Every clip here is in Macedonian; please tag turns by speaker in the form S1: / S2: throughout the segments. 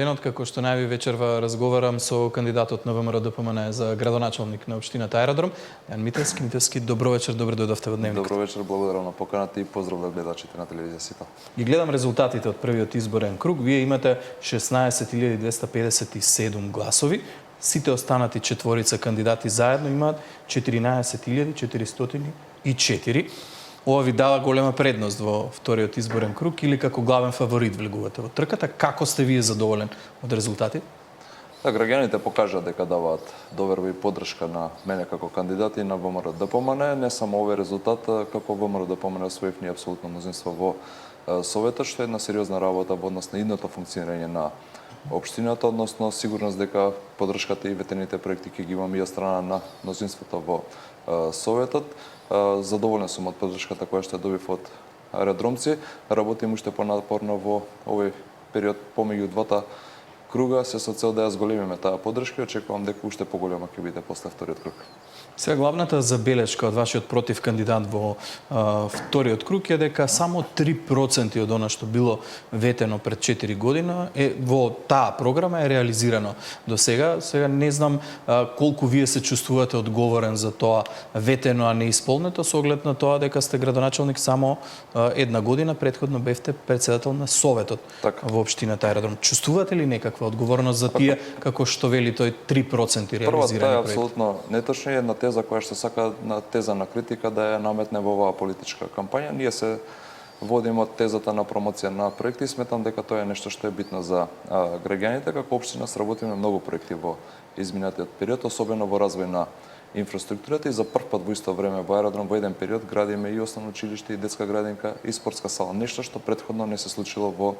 S1: Денот, како што најави вечерва, разговарам со кандидатот на ВМРО-ДПМН за градоначалник на општината Аеродром, Јан Митевски. Митевски, добро вечер, добро дојдовте во Дневник.
S2: Добро вечер, благодарам на поканата и поздрав на гледачите на телевизија Сито.
S1: Ги гледам резултатите од првиот изборен круг. Вие имате 16.257 гласови. Сите останати четворица кандидати заедно имаат 14.404. Ова ви дава голема предност во вториот изборен круг или како главен фаворит влегувате во трката. Како сте вие задоволен од резултати?
S2: Да, граѓаните покажа дека даваат доверба и поддршка на мене како кандидат и на ВМРО-ДПМН. Не само овој резултат, како ВМРО-ДПМН освоив ни апсолутно мнозинство во Советот, што е една сериозна работа во однос на идното функционирање на општината, односно сигурност дека поддршката и ветените проекти ќе ги имаме и од страна на мнозинството во Советот. Задоволен сум од поддршката која што добив од аеродромци. Работим уште понапорно во овој период помеѓу двата круга, се со цел да ја зголемиме таа поддршка и очекувам дека уште поголема ќе биде после вториот круг.
S1: Сега главната забелешка од вашиот против кандидат во вториот круг е дека само 3% од она што било ветено пред 4 година во таа програма е реализирано до сега. Сега не знам колку вие се чувствувате одговорен за тоа ветено, а не исполнето, со оглед на тоа дека сте градоначалник само една година, претходно бевте председател на Советот во општината Аеродром. Чувствувате ли некаква одговорност за тие, како што вели тој 3% реализирани проекти?
S2: Прво, тоа е апсолутно неточно, една теза која што сака на теза на критика да ја наметне во оваа политичка кампања. Ние се водиме од тезата на промоција на проекти и сметам дека тоа е нешто што е битно за граѓаните. Како општина сработиме многу проекти во изминатиот период, особено во развој на инфраструктурата и за прв пат во исто време во Аеродром во еден период градиме и основно училиште, и детска градинка, и спортска сала. Нешто што претходно не се случило во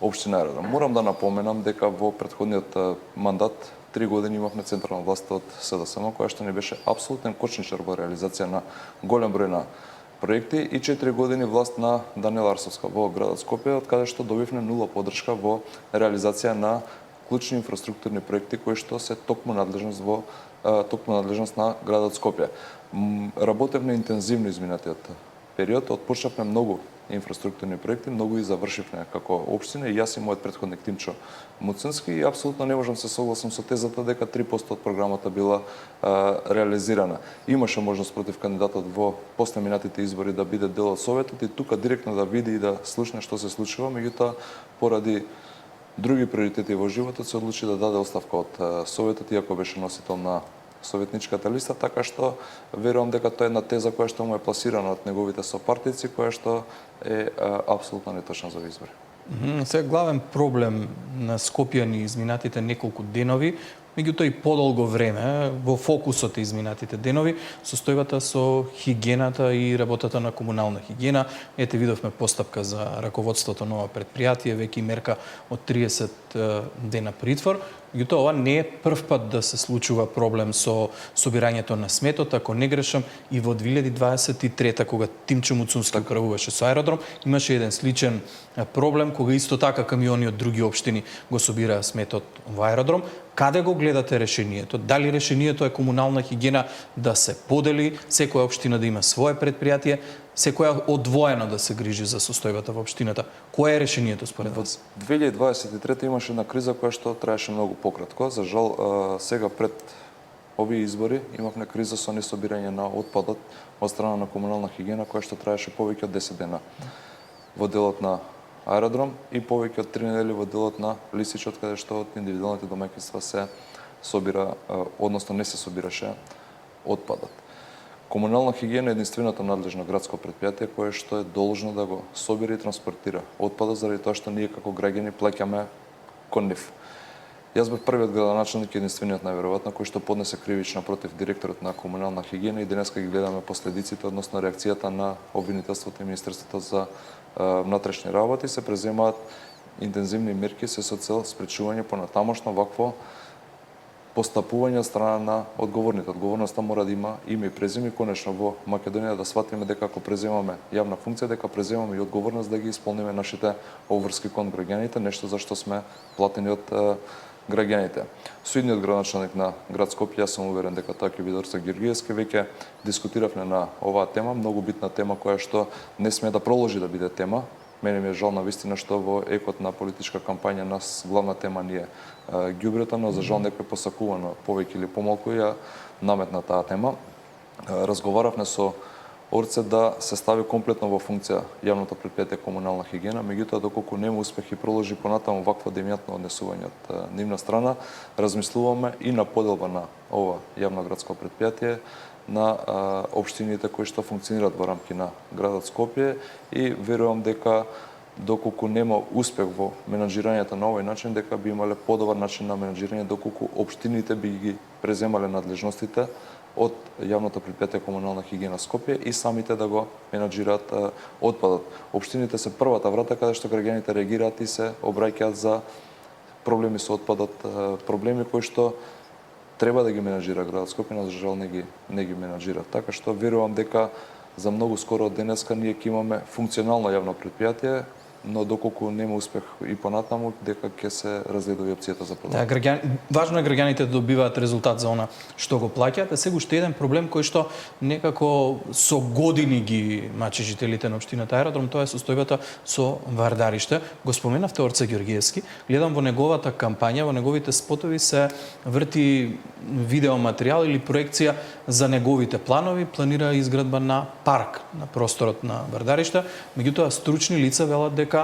S2: општина Аеродром. Морам да напоменам дека во претходниот мандат 3 години имавме централна власт од СДСМ, која што не беше апсолутен кочничар во реализација на голем број на проекти и 4 години власт на Даниела Арсовска во градот Скопје, од каде што добивме нула поддршка во реализација на клучни инфраструктурни проекти кои што се токму надлежност на градот Скопје. Работевме интензивно изминатиот период, отпочнавме многу инфраструктурни проекти, многу и завршивме како општина и јас и мојот претходник Тимчо Муцински и апсолутно не можам се согласам со тезата дека 3% од програмата била реализирана. Имаше можност против кандидатот во после минатите избори да биде дел од Советот и тука директно да види и да слушне што се случува, меѓутоа поради други приоритети во животот се одлучи да даде оставка од Советот, иако беше носител на советничката листа, така што верувам дека тоа е една теза која што му е пласирана од неговите сопартици, која што е апсолутно неточна за избори.
S1: Сега главен проблем на Скопје ни изминатите неколку денови, меѓутоа и подолго време во фокусот изминатите денови состојбата со хигиената и работата на комунална хигиена. Ете, видовме постапка за раководството на ова предпријатие, веќе мерка од 30 дена притвор. Меѓутоа, ова не е прв пат да се случува проблем со собирањето на сметот. Ако не грешам, и во 2023 кога Тимчо Муцунски управуваше со Аеродром, имаше еден сличен проблем кога исто така камиони од други општини го собираа сметот во Аеродром. Каде го гледате решението? Дали решението е комунална хигиена да се подели, секоја општина да има свое предпријатие, секоја одвоено да се грижи за состојбата во општината? Кое е решението според вас?
S2: Во 2023 имаше една криза која што траеше многу пократко. За жал, сега пред овие избори имавме криза со несобирање на отпадот од страна на комунална хигиена која што траеше повеќе од 10 дена во делот на Аеродром и повеќе од 3 недели во делот на Лисичот, каде што од индивидуалните домаќинства се собира, односно не се собираше отпадот. Комунална хигиена е единственото надлежно градско предпријатие кое што е должно да го собира и транспортира отпадот, заради тоа што ние како граѓани плаќаме кон нив. Јас бев првиот градоначалник и единствениот најверојатно кој што поднесе кривична против директорот на комунална хигиена и денеска ги гледаме последиците, односно реакцијата на обвинителството и Министерството за внатрешни работи. Се преземаат интензивни мерки се со цел спречување понатамошно вакво постапување од страна на одговорните. Одговорноста мора да има име и презиме, конечно во Македонија да сватиме дека ако преземаме јавна функција, дека преземаме и одговорност да ги исполниме нашите обврски кон граѓаните, нешто за што сме платени од граѓаните. Со идниот градоначалник на град Скопје, јас сум уверен дека тоа ќе биде Орса Георгиевски, веќе дискутиравме на оваа тема, многу битна тема која што не сме да проложи да биде тема Мене ми е жал на вистина што во екот на политичка кампања нас главна тема ни е ѓубрето, но за жал некој посакувано повеќе или помалку ја наметна таа тема. Разговаравме со Орце да се стави комплетно во функција јавното претпријатие комунална хигиена, меѓутоа доколку нема успех и продолжи понатаму вакво демјатно однесување од нивна страна, размислуваме и на поделба на ова јавно градско претпријатие на општините кои што функционираат во рамки на градот Скопје и верувам дека доколку нема успех во менаџирањето на овој начин, дека би имале подобар начин на менаџирање доколку општините би ги преземале надлежностите од јавното претпријатие комунална хигиена Скопје и самите да го менаџираат отпадот. Општините се првата врата каде што граѓаните реагираат и се обраќаат за проблеми со отпадот, проблеми кои што треба да ги менаџира градот Скопје, но за жал не ги менаџира. Така што верувам дека за многу скоро од денеска ние ќе имаме функционално јавно претпријатие, но доколку нема успех и понатаму, дека ќе се разгледа опцијата за продолжение.
S1: Важно е граѓаните да добиваат резултат за она што го плаќаат, а сега уште еден проблем кој што некако со години ги мачи жителите на општината Аеродром, тоа е состојбата со Вардариште. Го споменавте Орце Ѓорѓиевски, гледам во неговата кампања, во неговите спотови се врти видеоматеријал или проекција за неговите планови, планира изградба на парк на просторот на Вардариште, меѓутоа стручни лица велат дека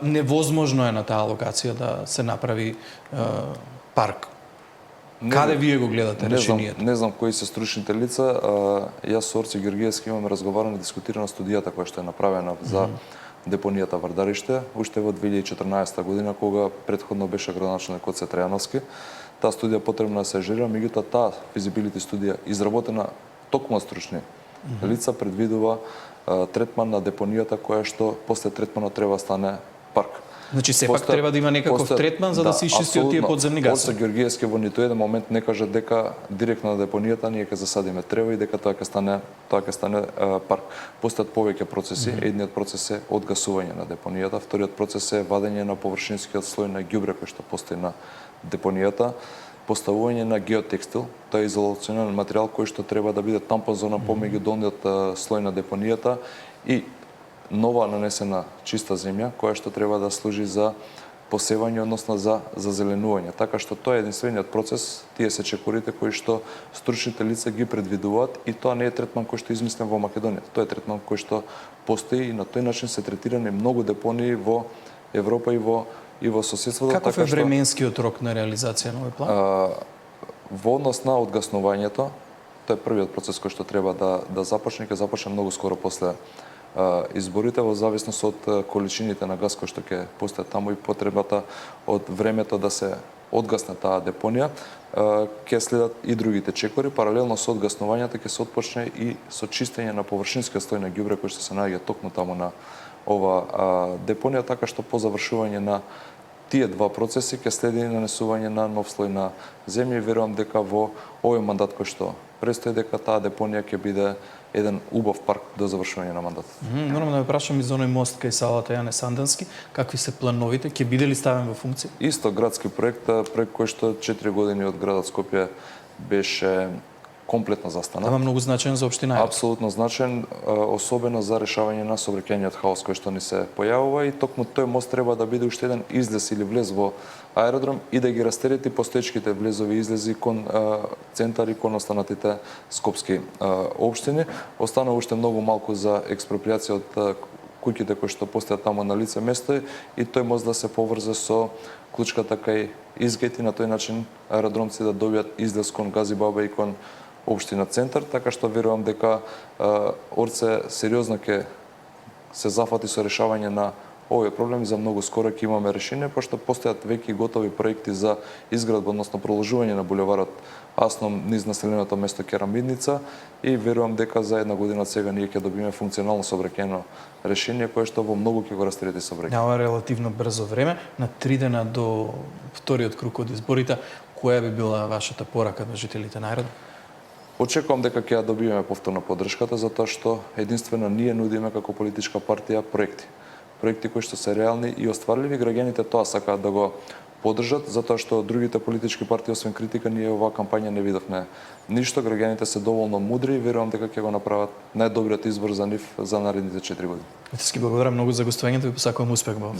S1: невозможно е на таа локација да се направи парк. Каде вие го гледате решението?
S2: Не знам кои се стручните лица. Јас со Орце Ѓорѓиевски имаме разговарано и дискутирано студијата која што е направена за депонијата Вардариште, уште во 2014 година, кога претходно беше градоначелник Оце Трајановски. Таа студија потребно да се ажурира, меѓутоа таа физибилити студија изработена токму од стручни лица предвидува третман на депонијата која што после третманот треба да стане парк.
S1: Значи сепак треба да има некаков третман за да се исчисти од тие подземни гаси.
S2: Орце Ѓорѓиевски во ниту еден момент не каже дека директно на депонијата ние ќе засадиме трева и дека тоа ќе стане парк. Постојат повеќе процеси. Едниот процес е одгасување на депонијата, вториот процес е вадење на површинскиот слој на ѓубре кој што постои на депонијата, поставување на геотекстил, тоа е изолационен материјал кој што треба да биде тампон зона помеѓу долниот слој на депонијата и нова нанесена чиста земја која што треба да служи за посевање, односно за зеленување. Така што тоа е единствениот процес, тие се чекорите кои што стручните лица ги предвидуваат и тоа не е третман кој што е измислен во Македонија. Тоа е третман кој што постои и на тој начин се третирани многу депонии во Европа и во соседството.
S1: Каков е временскиот рок на реализација на овој план?
S2: Во однос на одгаснувањето, тоа е првиот процес кој што треба да започне, ќе започне многу скоро после изборите, во зависност од количините на газ кои што ќе постојат таму и потребата од времето да се одгасне таа депонија, ќе следат и другите чекори. Паралелно со одгаснувањето ќе се отпочне и со чистење на површинскиот слој на ѓубре кој што се наоѓа токму таму на ова депонија, така што по завршување на тие два процеси ќе следи нанесување на нов слој на земја и верувам дека во овој мандат кој што престои дека таа депонија ќе биде еден убав парк до завршување на мандатот.
S1: Морам да ве прашам и за оној мост кај салата Јане Сандански, какви се плановите, ќе биде ли ставен во функција?
S2: Исто градски проект кој што 4 години од градот Скопје беше комплетно застанат.
S1: Ама многу значаен за општина.
S2: Апсолутно значаен, особено за решавање на сообраќајниот хаос кој што ни се појавува и токму тој мост треба да биде уште еден излез или влез во аеродром и да ги растерети постоечките влезови и излези кон центар и кон останатите скопски општини. Останува уште многу малку за експроприација од куќите кои што постојат таму на лице место и тој мост да се поврзе со клучката кај Изгет и на тој начин аеродромци да добијат излез кон Газибаба и кон општина центар, така што верувам дека Орце сериозно ќе се зафати со решавање на овој проблем и за многу скоро ќе имаме решение, пошто постојат веќе готови проекти за изградба, односно продолжување на булеварот Асном низ населеното место Керамидница и верувам дека за една година од сега ние ќе добиеме функционално сообраќајно решение кое што во многу ќе го растрети сообраќај.
S1: Ова релативно брзо време, на 3 дена до вториот круг од изборите, која би била вашата порака на жителите на Аеродром?
S2: Очекувам дека ќе ја добиеме повторно поддршката, затоа што единствено ние нудиме како политичка партија проекти кои што се реални и остварливи. Граѓаните тоа сакаат да го поддржат, затоа што другите политички партии, освен критика, ние оваа кампања не видовме ништо. Граѓаните се доволно мудри и верувам дека ќе го направат најдобриот избор за нив за наредните 4 години.
S1: Ски благодарам многу за гостувањето и посакувам успех во